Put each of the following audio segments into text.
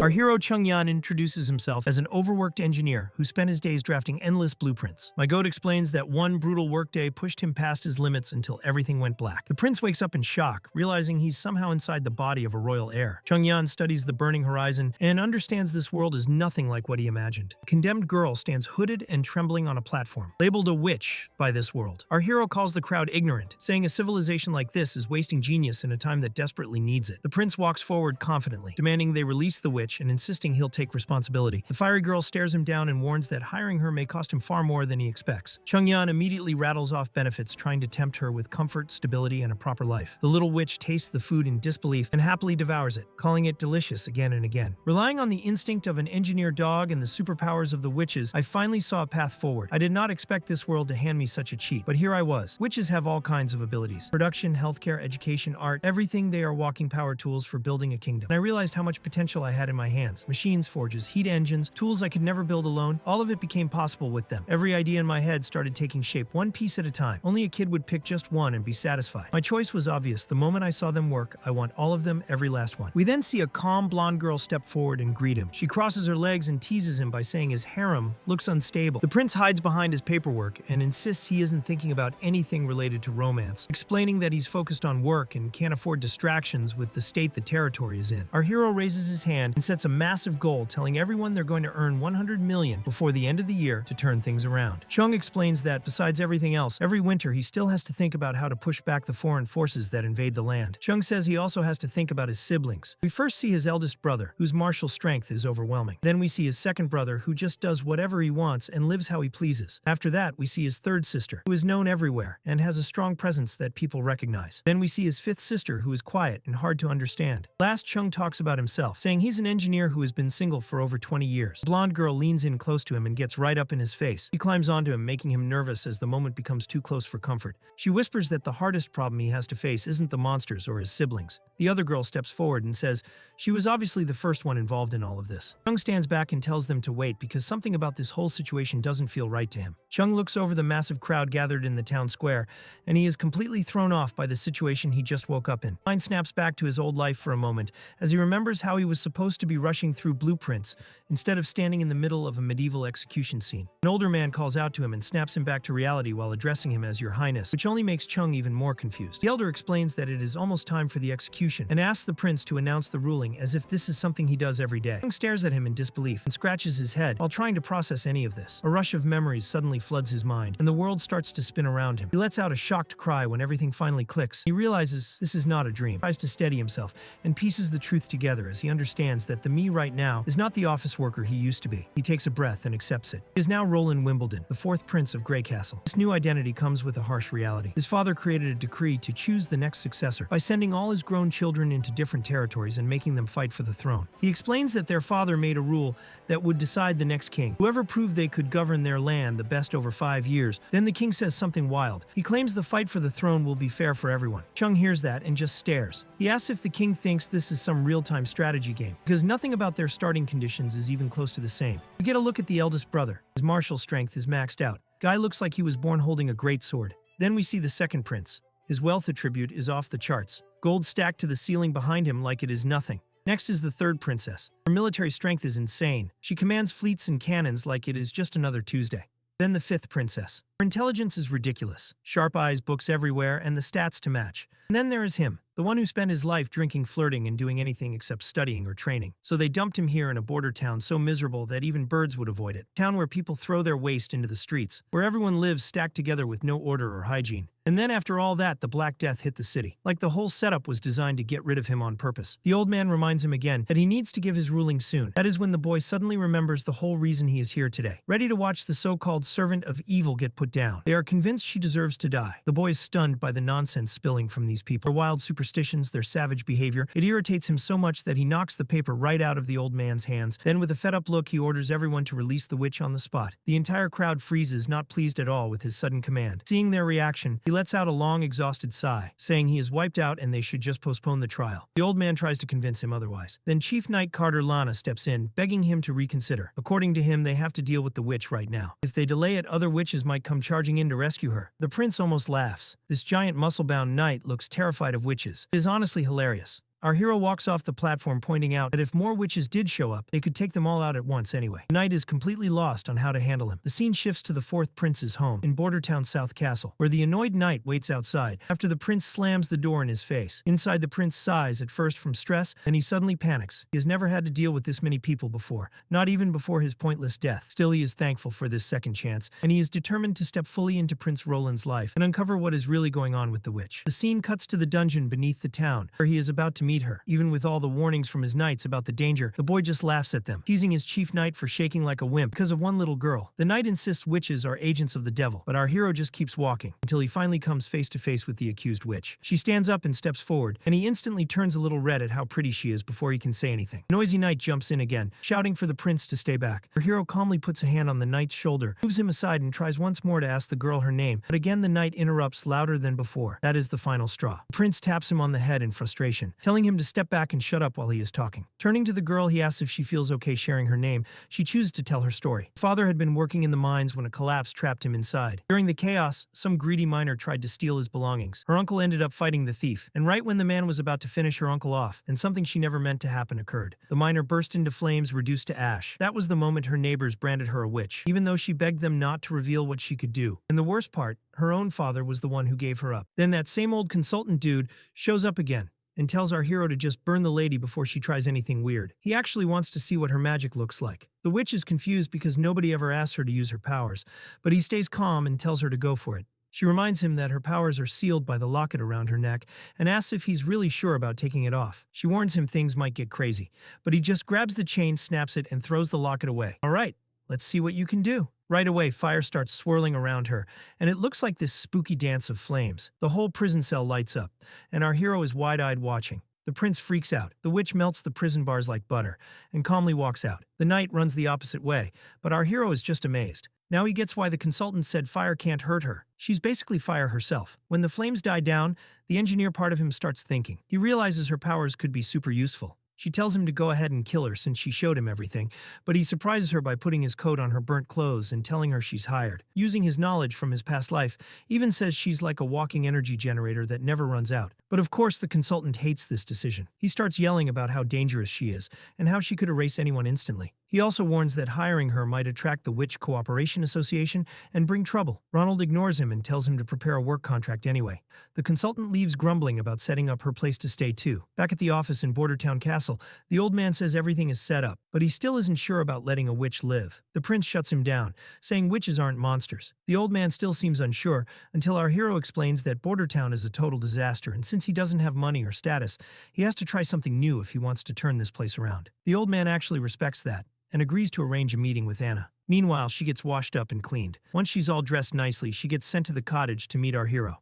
Our hero Chung-yan introduces himself as an overworked engineer who spent his days drafting endless blueprints. My goat explains that one brutal workday pushed him past his limits until everything went black. The prince wakes up in shock, realizing he's somehow inside the body of a royal heir. Chung-yan studies the burning horizon and understands this world is nothing like what he imagined. A condemned girl stands hooded and trembling on a platform, labeled a witch by this world. Our hero calls the crowd ignorant, saying a civilization like this is wasting genius in a time that desperately needs it. The prince walks forward confidently, demanding they release the witch and insisting he'll take responsibility. The fiery girl stares him down and warns that hiring her may cost him far more than he expects. Chung-yan immediately rattles off benefits, trying to tempt her with comfort, stability, and a proper life. The little witch tastes the food in disbelief and happily devours it, calling it delicious again and again. Relying on the instinct of an engineer dog and the superpowers of the witches, I finally saw a path forward. I did not expect this world to hand me such a cheat, but here I was. Witches have all kinds of abilities. Production, healthcare, education, art, everything. They are walking power tools for building a kingdom. And I realized how much potential I had in my hands. Machines, forges, heat engines, tools I could never build alone. All of it became possible with them. Every idea in my head started taking shape, one piece at a time. Only a kid would pick just one and be satisfied. My choice was obvious. The moment I saw them work, I want all of them, every last one. We then see a calm blonde girl step forward and greet him. She crosses her legs and teases him by saying his harem looks unstable. The prince hides behind his paperwork and insists he isn't thinking about anything related to romance, explaining that he's focused on work and can't afford distractions with the state the territory is in. Our hero raises his hand and sets a massive goal, telling everyone they're going to earn 100 million before the end of the year to turn things around. Chung explains that, besides everything else, every winter he still has to think about how to push back the foreign forces that invade the land. Chung says he also has to think about his siblings. We first see his eldest brother, whose martial strength is overwhelming. Then we see his second brother, who just does whatever he wants and lives how he pleases. After that, we see his third sister, who is known everywhere and has a strong presence that people recognize. Then we see his fifth sister, who is quiet and hard to understand. Last, Chung talks about himself, saying he's an engineer who has been single for over 20 years. The blonde girl leans in close to him and gets right up in his face. She climbs onto him, making him nervous as the moment becomes too close for comfort. She whispers that the hardest problem he has to face isn't the monsters or his siblings. The other girl steps forward and says she was obviously the first one involved in all of this. Chung stands back and tells them to wait because something about this whole situation doesn't feel right to him. Chung looks over the massive crowd gathered in the town square, and he is completely thrown off by the situation he just woke up in. Mind snaps back to his old life for a moment as he remembers how he was supposed to be rushing through blueprints instead of standing in the middle of a medieval execution scene. An older man calls out to him and snaps him back to reality while addressing him as Your Highness, which only makes Chung even more confused. The elder explains that it is almost time for the execution and asks the prince to announce the ruling as if this is something he does every day. Chung stares at him in disbelief and scratches his head while trying to process any of this. A rush of memories suddenly floods his mind, and the world starts to spin around him. He lets out a shocked cry when everything finally clicks. He realizes this is not a dream, tries to steady himself, and pieces the truth together as he understands that the me right now is not the office worker he used to be. He takes a breath and accepts it. He is now Roland Wimbledon, the fourth prince of Grey Castle. This new identity comes with a harsh reality. His father created a decree to choose the next successor by sending all his grown children into different territories and making them fight for the throne. He explains that their father made a rule that would decide the next king. Whoever proved they could govern their land the best over 5 years. Then the king says something wild. He claims the fight for the throne will be fair for everyone. Chung hears that and just stares. He asks if the king thinks this is some real-time strategy game, because nothing about their starting conditions is even close to the same. We get a look at the eldest brother. His martial strength is maxed out. Guy looks like he was born holding a great sword. Then we see the second prince. His wealth attribute is off the charts. Gold stacked to the ceiling behind him like it is nothing. Next is the third princess. Her military strength is insane. She commands fleets and cannons like it is just another Tuesday. Then the fifth princess. Her intelligence is ridiculous. Sharp eyes, books everywhere, and the stats to match. And then there is him, the one who spent his life drinking, flirting, and doing anything except studying or training. So they dumped him here in a border town so miserable that even birds would avoid it. Town where people throw their waste into the streets, where everyone lives stacked together with no order or hygiene. And then after all that, the Black Death hit the city. Like the whole setup was designed to get rid of him on purpose. The old man reminds him again that he needs to give his ruling soon. That is when the boy suddenly remembers the whole reason he is here today. Ready to watch the so-called servant of evil get put down. They are convinced she deserves to die. The boy is stunned by the nonsense spilling from these people. Their wild superstitions, their savage behavior. It irritates him so much that he knocks the paper right out of the old man's hands. Then with a fed-up look, he orders everyone to release the witch on the spot. The entire crowd freezes, not pleased at all with his sudden command. Seeing their reaction, he lets out a long, exhausted sigh, saying he is wiped out and they should just postpone the trial. The old man tries to convince him otherwise. Then Chief Knight Carter Lana steps in, begging him to reconsider. According to him, they have to deal with the witch right now. If they delay it, other witches might come charging in to rescue her. The prince almost laughs. This giant muscle-bound knight looks terrified of witches. It is honestly hilarious. Our hero walks off the platform pointing out that if more witches did show up, they could take them all out at once anyway. The knight is completely lost on how to handle him. The scene shifts to the fourth prince's home in Bordertown South Castle, where the annoyed knight waits outside after the prince slams the door in his face. Inside, the prince sighs at first from stress, then he suddenly panics. He has never had to deal with this many people before, not even before his pointless death. Still, he is thankful for this second chance, and he is determined to step fully into Prince Roland's life and uncover what is really going on with the witch. The scene cuts to the dungeon beneath the town, where he is about to meet her. Even with all the warnings from his knights about the danger, the boy just laughs at them, teasing his chief knight for shaking like a wimp because of one little girl. The knight insists witches are agents of the devil, but our hero just keeps walking until he finally comes face to face with the accused witch. She stands up and steps forward, and he instantly turns a little red at how pretty she is before he can say anything. The noisy knight jumps in again, shouting for the prince to stay back. Our hero calmly puts a hand on the knight's shoulder, moves him aside, and tries once more to ask the girl her name, but again the knight interrupts louder than before. That is the final straw. The prince taps him on the head in frustration, telling him to step back and shut up while he is talking. Turning to the girl, he asks if she feels okay sharing her name. She chooses to tell her story. Her father had been working in the mines when a collapse trapped him inside. During the chaos, some greedy miner tried to steal his belongings. Her uncle ended up fighting the thief, and right when the man was about to finish her uncle off, and something she never meant to happen occurred. The miner burst into flames, reduced to ash. That was the moment her neighbors branded her a witch, even though she begged them not to reveal what she could do. And the worst part, her own father was the one who gave her up. Then that same old consultant dude shows up again and tells our hero to just burn the lady before she tries anything weird. He actually wants to see what her magic looks like. The witch is confused because nobody ever asks her to use her powers, but he stays calm and tells her to go for it. She reminds him that her powers are sealed by the locket around her neck and asks if he's really sure about taking it off. She warns him things might get crazy, but he just grabs the chain, snaps it, and throws the locket away. All right, let's see what you can do. Right away, fire starts swirling around her, and it looks like this spooky dance of flames. The whole prison cell lights up, and our hero is wide-eyed watching. The prince freaks out. The witch melts the prison bars like butter and calmly walks out. The knight runs the opposite way, but our hero is just amazed. Now he gets why the consultant said fire can't hurt her. She's basically fire herself. When the flames die down, the engineer part of him starts thinking. He realizes her powers could be super useful. She tells him to go ahead and kill her since she showed him everything, but he surprises her by putting his coat on her burnt clothes and telling her she's hired. Using his knowledge from his past life, even says she's like a walking energy generator that never runs out. But of course the consultant hates this decision. He starts yelling about how dangerous she is and how she could erase anyone instantly. He also warns that hiring her might attract the Witch Cooperation Association and bring trouble. Ronald ignores him and tells him to prepare a work contract anyway. The consultant leaves grumbling about setting up her place to stay too. Back at the office in Bordertown Castle, the old man says everything is set up, but he still isn't sure about letting a witch live. The prince shuts him down, saying witches aren't monsters. The old man still seems unsure until our hero explains that Bordertown is a total disaster, and since he doesn't have money or status, he has to try something new if he wants to turn this place around. The old man actually respects that and agrees to arrange a meeting with Anna. Meanwhile, she gets washed up and cleaned. Once she's all dressed nicely, she gets sent to the cottage to meet our hero.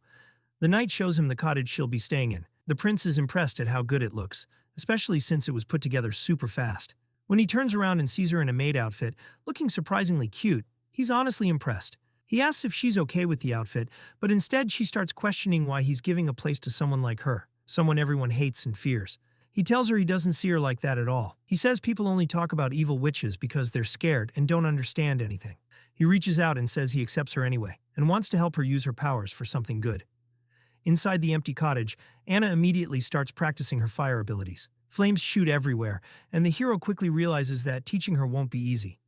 The knight shows him the cottage she'll be staying in. The prince is impressed at how good it looks, especially since it was put together super fast. When he turns around and sees her in a maid outfit, looking surprisingly cute, he's honestly impressed. He asks if she's okay with the outfit, but instead she starts questioning why he's giving a place to someone like her, someone everyone hates and fears. He tells her he doesn't see her like that at all. He says people only talk about evil witches because they're scared and don't understand anything. He reaches out and says he accepts her anyway, and wants to help her use her powers for something good. Inside the empty cottage, Anna immediately starts practicing her fire abilities. Flames shoot everywhere, and the hero quickly realizes that teaching her won't be easy.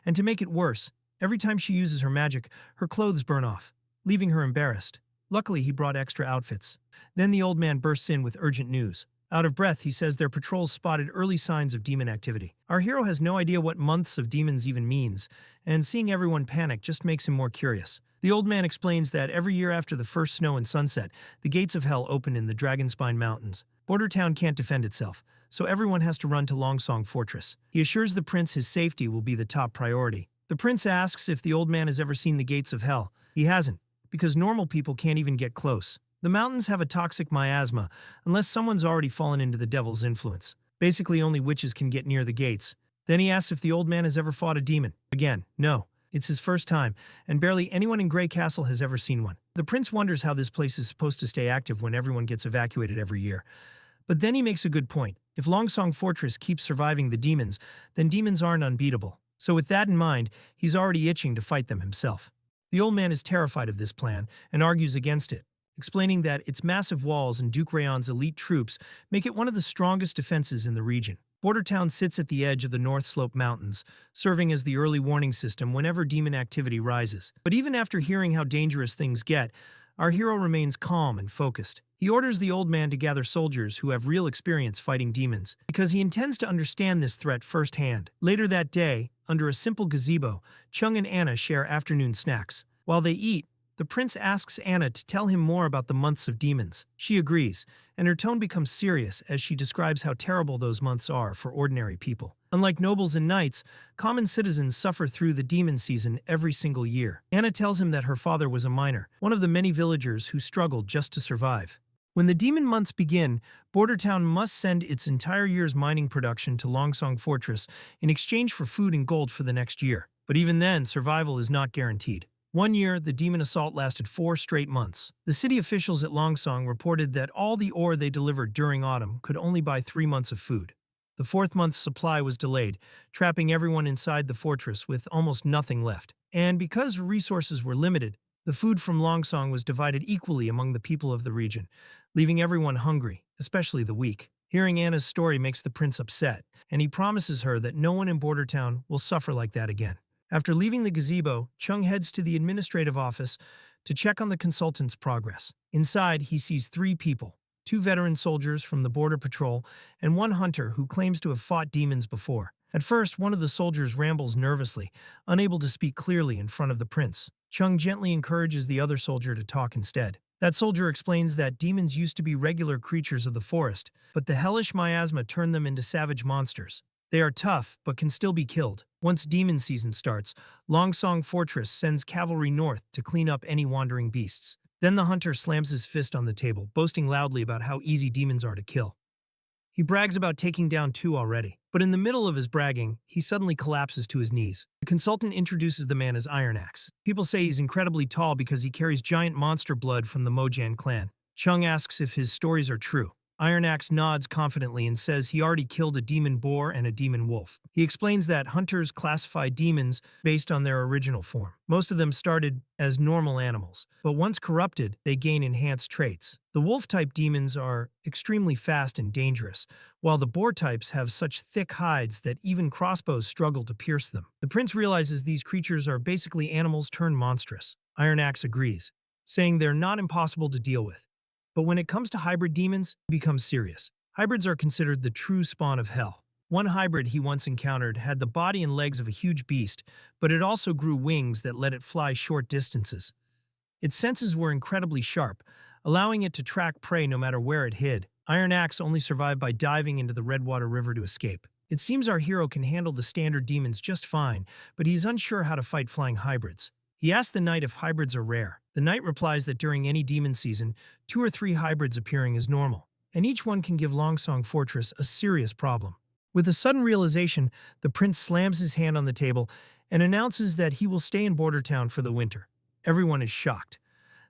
And to make it worse, every time she uses her magic, her clothes burn off, leaving her embarrassed. Luckily, he brought extra outfits. Then the old man bursts in with urgent news. Out of breath, he says their patrols spotted early signs of demon activity. Our hero has no idea what months of demons even means, and seeing everyone panic just makes him more curious. The old man explains that every year after the first snow and sunset, the gates of hell open in the Dragonspine Mountains. Bordertown can't defend itself, so everyone has to run to Longsong Fortress. He assures the prince his safety will be the top priority. The prince asks if the old man has ever seen the gates of hell. He hasn't, because normal people can't even get close. The mountains have a toxic miasma, unless someone's already fallen into the devil's influence. Basically, only witches can get near the gates. Then he asks if the old man has ever fought a demon. Again, no. It's his first time, and barely anyone in Grey Castle has ever seen one. The prince wonders how this place is supposed to stay active when everyone gets evacuated every year. But then he makes a good point. If Longsong Fortress keeps surviving the demons, then demons aren't unbeatable. So with that in mind, he's already itching to fight them himself. The old man is terrified of this plan and argues against it. explaining that its massive walls and Duke Rayon's elite troops make it one of the strongest defenses in the region. Border Town sits at the edge of the North Slope Mountains, serving as the early warning system whenever demon activity rises. But even after hearing how dangerous things get, our hero remains calm and focused. He orders the old man to gather soldiers who have real experience fighting demons, because he intends to understand this threat firsthand. Later that day, under a simple gazebo, Chung and Anna share afternoon snacks. While they eat, the prince asks Anna to tell him more about the months of demons. She agrees, and her tone becomes serious as she describes how terrible those months are for ordinary people. Unlike nobles and knights, common citizens suffer through the demon season every single year. Anna tells him that her father was a miner, one of the many villagers who struggled just to survive. When the demon months begin, Border Town must send its entire year's mining production to Longsong Fortress in exchange for food and gold for the next year. But even then, survival is not guaranteed. One year, the demon assault lasted 4 straight months. The city officials at Longsong reported that all the ore they delivered during autumn could only buy 3 months of food. The 4th month's supply was delayed, trapping everyone inside the fortress with almost nothing left. And because resources were limited, the food from Longsong was divided equally among the people of the region, leaving everyone hungry, especially the weak. Hearing Anna's story makes the prince upset, and he promises her that no one in Border Town will suffer like that again. After leaving the gazebo, Chung heads to the administrative office to check on the consultant's progress. Inside, he sees 3 people, 2 veteran soldiers from the border patrol and 1 hunter who claims to have fought demons before. At first, one of the soldiers rambles nervously, unable to speak clearly in front of the prince. Chung gently encourages the other soldier to talk instead. That soldier explains that demons used to be regular creatures of the forest, but the hellish miasma turned them into savage monsters. They are tough, but can still be killed. Once demon season starts, Longsong Fortress sends cavalry north to clean up any wandering beasts. Then the hunter slams his fist on the table, boasting loudly about how easy demons are to kill. He brags about taking down 2 already, but in the middle of his bragging, he suddenly collapses to his knees. The consultant introduces the man as Iron Axe. People say he's incredibly tall because he carries giant monster blood from the Mojan clan. Chung asks if his stories are true. Iron Axe nods confidently and says he already killed a demon boar and a demon wolf. He explains that hunters classify demons based on their original form. Most of them started as normal animals, but once corrupted, they gain enhanced traits. The wolf-type demons are extremely fast and dangerous, while the boar types have such thick hides that even crossbows struggle to pierce them. The prince realizes these creatures are basically animals turned monstrous. Iron Axe agrees, saying they're not impossible to deal with. But when it comes to hybrid demons, it becomes serious. Hybrids are considered the true spawn of hell. One hybrid he once encountered had the body and legs of a huge beast, but it also grew wings that let it fly short distances. Its senses were incredibly sharp, allowing it to track prey no matter where it hid. Iron Axe only survived by diving into the Redwater River to escape. It seems our hero can handle the standard demons just fine, but he's unsure how to fight flying hybrids. He asks the knight if hybrids are rare. The knight replies that during any demon season, 2 or 3 hybrids appearing is normal, and each one can give Longsong Fortress a serious problem. With a sudden realization, the prince slams his hand on the table and announces that he will stay in Border Town for the winter. Everyone is shocked.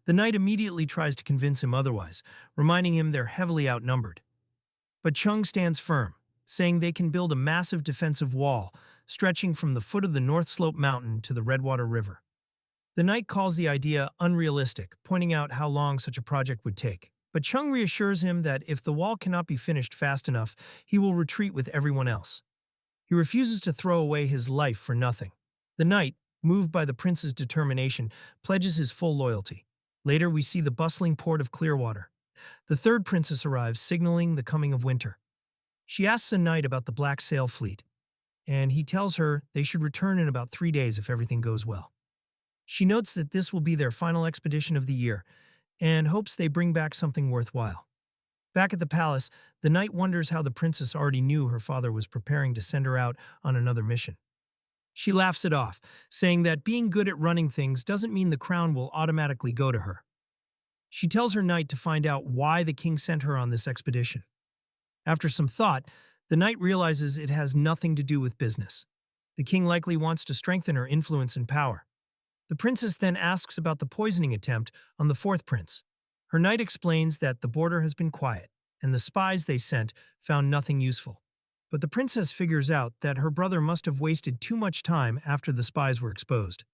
The knight immediately tries to convince him otherwise, reminding him they're heavily outnumbered. But Chung stands firm, saying they can build a massive defensive wall stretching from the foot of the North Slope Mountain to the Redwater River. The knight calls the idea unrealistic, pointing out how long such a project would take. But Chung reassures him that if the wall cannot be finished fast enough, he will retreat with everyone else. He refuses to throw away his life for nothing. The knight, moved by the prince's determination, pledges his full loyalty. Later, we see the bustling port of Clearwater. The 3rd princess arrives, signaling the coming of winter. She asks a knight about the Black Sail Fleet, and he tells her they should return in about 3 days if everything goes well. She notes that this will be their final expedition of the year, and hopes they bring back something worthwhile. Back at the palace, the knight wonders how the princess already knew her father was preparing to send her out on another mission. She laughs it off, saying that being good at running things doesn't mean the crown will automatically go to her. She tells her knight to find out why the king sent her on this expedition. After some thought, the knight realizes it has nothing to do with business. The king likely wants to strengthen her influence and power. The princess then asks about the poisoning attempt on the 4th prince. Her knight explains that the border has been quiet, and the spies they sent found nothing useful. But the princess figures out that her brother must have wasted too much time after the spies were exposed.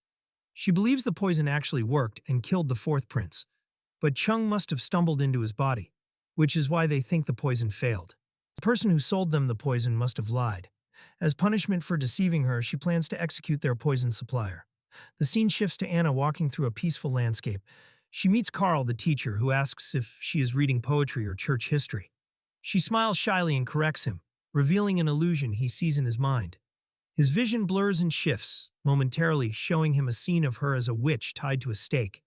She believes the poison actually worked and killed the 4th prince, but Chung must have stumbled into his body, which is why they think the poison failed. The person who sold them the poison must have lied. As punishment for deceiving her, she plans to execute their poison supplier. The scene shifts to Anna walking through a peaceful landscape. She meets Carl, the teacher, who asks if she is reading poetry or church history. She smiles shyly and corrects him, revealing an illusion he sees in his mind. His vision blurs and shifts, momentarily showing him a scene of her as a witch tied to a stake.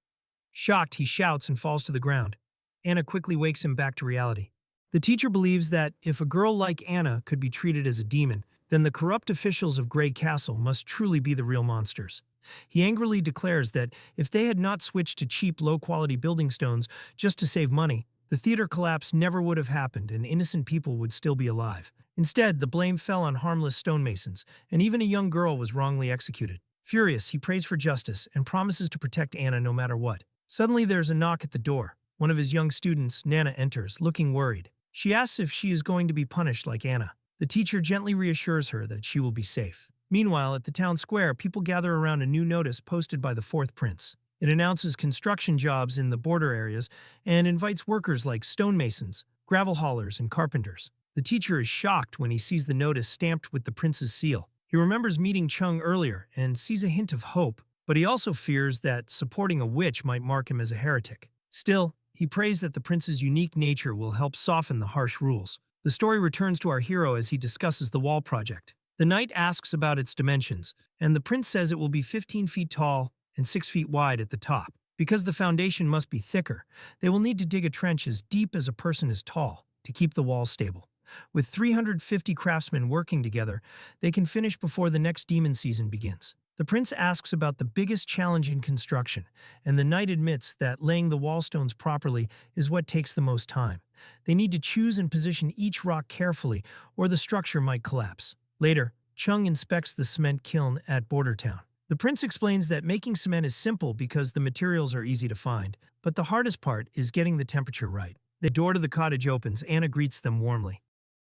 Shocked, he shouts and falls to the ground. Anna quickly wakes him back to reality. The teacher believes that if a girl like Anna could be treated as a demon, then the corrupt officials of Grey Castle must truly be the real monsters. He angrily declares that if they had not switched to cheap, low-quality building stones just to save money, the theater collapse never would have happened and innocent people would still be alive. Instead, the blame fell on harmless stonemasons, and even a young girl was wrongly executed. Furious, he prays for justice and promises to protect Anna no matter what. Suddenly, there's a knock at the door. One of his young students, Nana, enters, looking worried. She asks if she is going to be punished like Anna. The teacher gently reassures her that she will be safe. Meanwhile, at the town square, people gather around a new notice posted by the fourth prince. It announces construction jobs in the border areas and invites workers like stonemasons, gravel haulers, and carpenters. The teacher is shocked when he sees the notice stamped with the prince's seal. He remembers meeting Chung earlier and sees a hint of hope, but he also fears that supporting a witch might mark him as a heretic. Still, he prays that the prince's unique nature will help soften the harsh rules. The story returns to our hero as he discusses the wall project. The knight asks about its dimensions, and the prince says it will be 15 feet tall and 6 feet wide at the top. Because the foundation must be thicker, they will need to dig a trench as deep as a person is tall to keep the walls stable. With 350 craftsmen working together, they can finish before the next demon season begins. The prince asks about the biggest challenge in construction, and the knight admits that laying the wall stones properly is what takes the most time. They need to choose and position each rock carefully, or the structure might collapse. Later, Chung inspects the cement kiln at Border Town. The prince explains that making cement is simple because the materials are easy to find, but the hardest part is getting the temperature right. The door to the cottage opens. Anna greets them warmly.